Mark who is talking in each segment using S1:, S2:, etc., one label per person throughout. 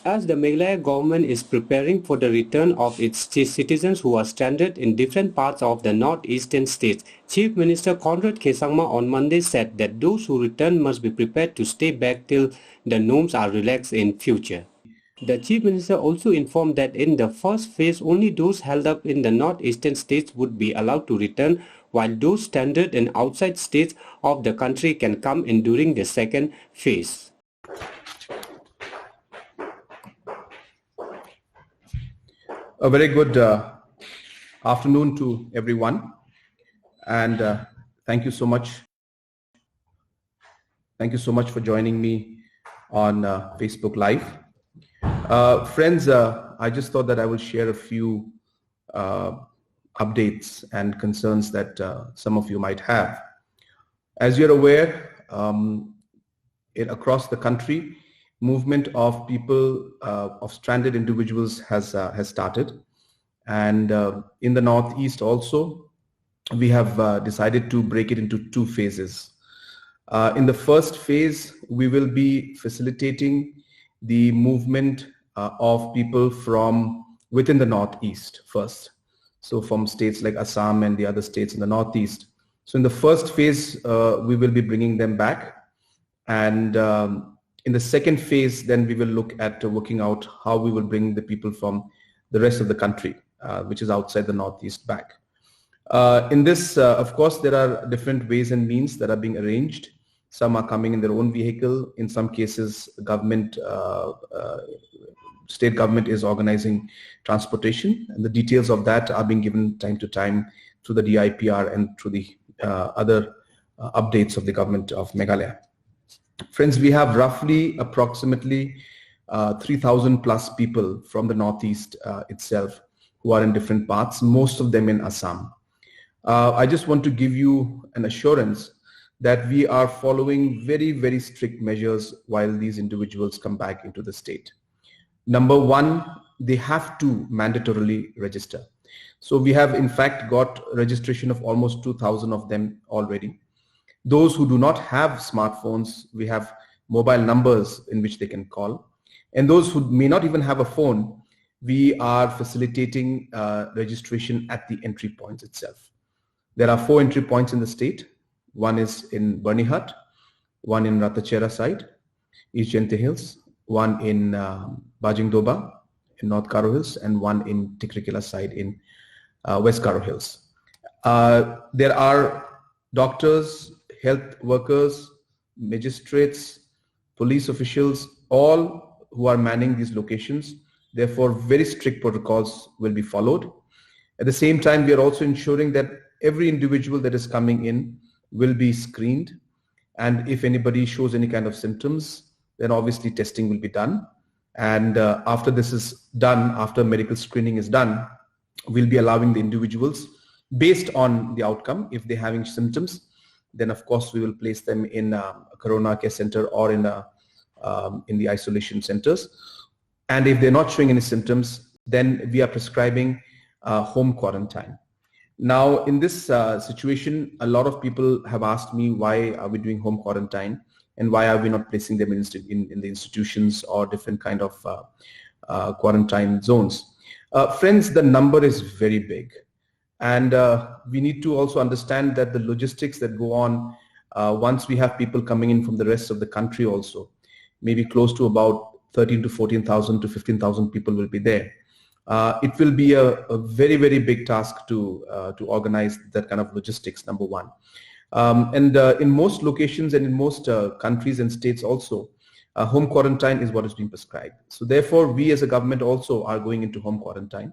S1: As the Meghalaya government is preparing for the return of its citizens who are stranded in different parts of the northeastern states, Chief Minister Conrad Kesangma on Monday said that those who return must be prepared to stay back till the norms are relaxed in future. The Chief Minister also informed that in the first phase, only those held up in the northeastern states would be allowed to return, while those stranded in outside states of the country can come in during the second phase.
S2: A very good afternoon to everyone, and thank you so much. Thank you so much for joining me on Facebook Live. Friends, I just thought that I will share a few updates and concerns that some of you might have. As you're aware, across the country, movement of people, of stranded individuals has started. And in the Northeast also, we have decided to break it into two phases. In the first phase, we will be facilitating the movement of people from within the Northeast first. So from states like Assam and the other states in the Northeast. So in the first phase, we will be bringing them back. And in the second phase, then we will look at working out how we will bring the people from the rest of the country, which is outside the Northeast, back. In this, of course, there are different ways and means that are being arranged. Some are coming in their own vehicle. In some cases, government, state government is organizing transportation, and the details of that are being given time to time through the DIPR and through the other updates of the government of Meghalaya. Friends, we have roughly approximately 3,000 plus people from the Northeast itself who are in different parts, most of them in Assam. I just want to give you an assurance that we are following very, very strict measures while these individuals come back into the state. Number one, they have to mandatorily register. So we have in fact got registration of almost 2,000 of them already. Those who do not have smartphones, we have mobile numbers in which they can call. And those who may not even have a phone, we are facilitating registration at the entry points itself. There are 4 entry points in the state. One is in Bernihat, one in Ratachera side, East Jente Hills, one in Bajingdoba in North Karo Hills, and one in Tikrikila side in West Karo Hills. There are doctors, health workers, magistrates, police officials, all who are manning these locations. Therefore, very strict protocols will be followed. At the same time, we are also ensuring that every individual that is coming in will be screened. And if anybody shows any kind of symptoms, then obviously testing will be done. And after this is done, after medical screening is done, we'll be allowing the individuals, based on the outcome, if they're having symptoms, then of course we will place them in a Corona Care Center or in the isolation centers. And if they're not showing any symptoms, then we are prescribing home quarantine. Now, in this situation, a lot of people have asked me, why are we doing home quarantine, and why are we not placing them in the institutions or different kind of quarantine zones? Friends, the number is very big. And we need to also understand that the logistics that go on once we have people coming in from the rest of the country also, maybe close to about 13 to 14,000 to 15,000 people will be there. It will be a very, very big task to organize that kind of logistics, number one. In most locations and in most countries and states also, home quarantine is what is being prescribed. So therefore, we as a government also are going into home quarantine.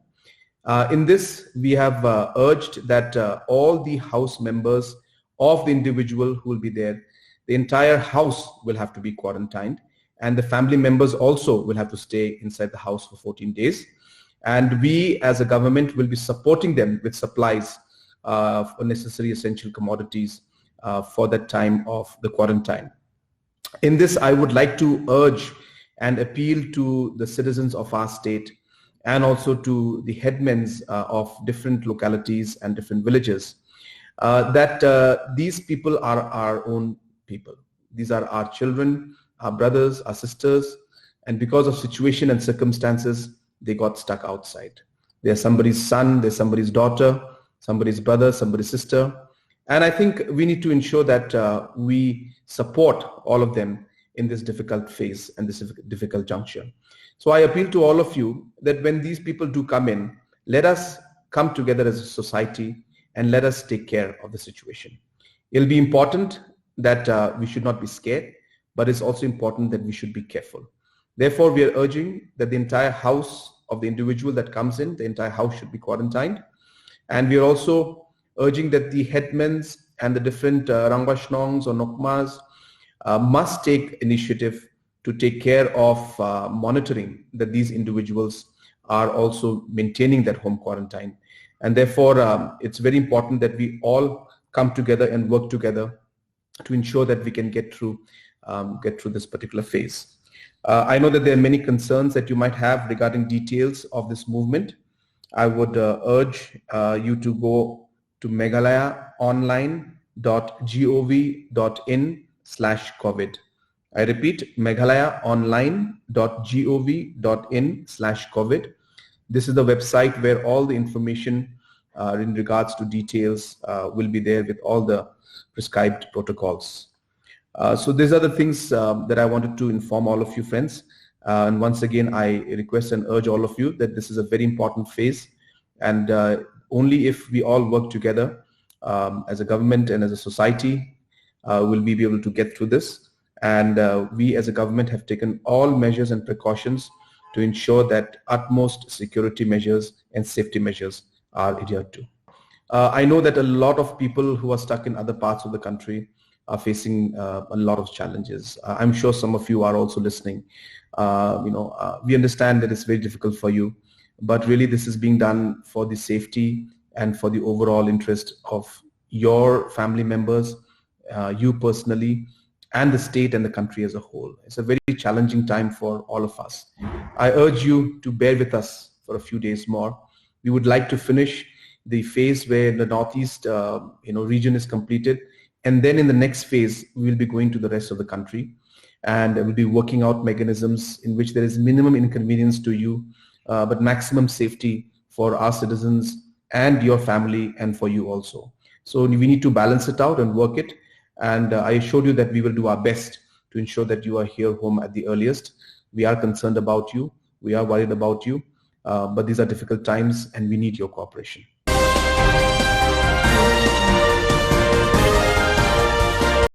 S2: In this, we have urged that all the house members of the individual who will be there, the entire house will have to be quarantined, and the family members also will have to stay inside the house for 14 days. And we as a government will be supporting them with supplies for necessary essential commodities for that time of the quarantine. In this, I would like to urge and appeal to the citizens of our state and also to the headmen of different localities and different villages that these people are our own people. These are our children, our brothers, our sisters, and because of situation and circumstances, they got stuck outside. They're somebody's son, they're somebody's daughter, somebody's brother, somebody's sister. And I think we need to ensure that we support all of them in this difficult phase and this difficult juncture. So I appeal to all of you that when these people do come in, let us come together as a society and let us take care of the situation. It'll be important that we should not be scared, but it's also important that we should be careful. Therefore, we are urging that the entire house of the individual that comes in, the entire house should be quarantined. And we are also urging that the headmans and the different Rangwashnongs or Nokmas must take initiative to take care of monitoring that these individuals are also maintaining that home quarantine. And therefore, it's very important that we all come together and work together to ensure that we can get through this particular phase. I know that there are many concerns that you might have regarding details of this movement. I would urge you to go to meghalayaonline.gov.in/COVID. I repeat, meghalayaonline.gov.in/COVID. This is the website where all the information in regards to details will be there with all the prescribed protocols. So these are the things that I wanted to inform all of you friends. And once again, I request and urge all of you that this is a very important phase, and only if we all work together as a government and as a society will we be able to get through this. And we as a government have taken all measures and precautions to ensure that utmost security measures and safety measures are adhered to. I know that a lot of people who are stuck in other parts of the country are facing a lot of challenges. I'm sure some of you are also listening. We understand that it's very difficult for you, but really this is being done for the safety and for the overall interest of your family members, you personally, and the state and the country as a whole. It's a very challenging time for all of us. I urge you to bear with us for a few days more. We would like to finish the phase where the Northeast region is completed, and then in the next phase we will be going to the rest of the country, and we'll be working out mechanisms in which there is minimum inconvenience to you but maximum safety for our citizens and your family and for you also. So we need to balance it out and work it, and I assure you that we will do our best to ensure that you are here home at the earliest. We are concerned about you, we are worried about you, but these are difficult times and we need your cooperation.